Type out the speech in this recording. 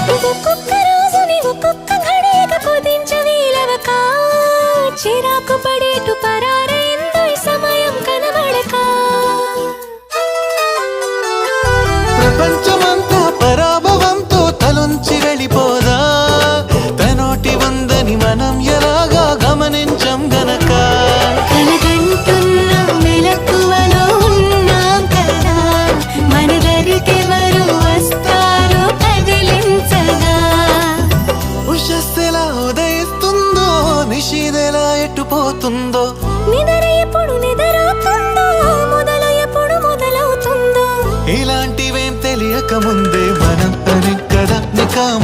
ఒక్కొక్క రోజుని ఒక్కొక్క ఘడియగా కుదించవీలవక చిరాకు పడేటు పరారైందో సమయం కనబడక ప్రపంచమంతా పరాభవంతో తలొంచి వెళ్ళిపోదా తనోటి వందని మనం ఎలాగా గమనించం గనక కలగంటున్న మెలకువలో ఉన్నాం కదా మన దరికెవరు వస్తారో కదిలించగా ఉషస్సెలా ఉదయిస్తుందో నిషిదెలా ఎట్టుపోతుందో నిద్ర ఎప్పుడు నిద్రవుతుందో మొదలు ఎప్పుడు మొదలవుతుందో ఇలాంటివేం తెలియక ముందే మనం అని కదా నికామ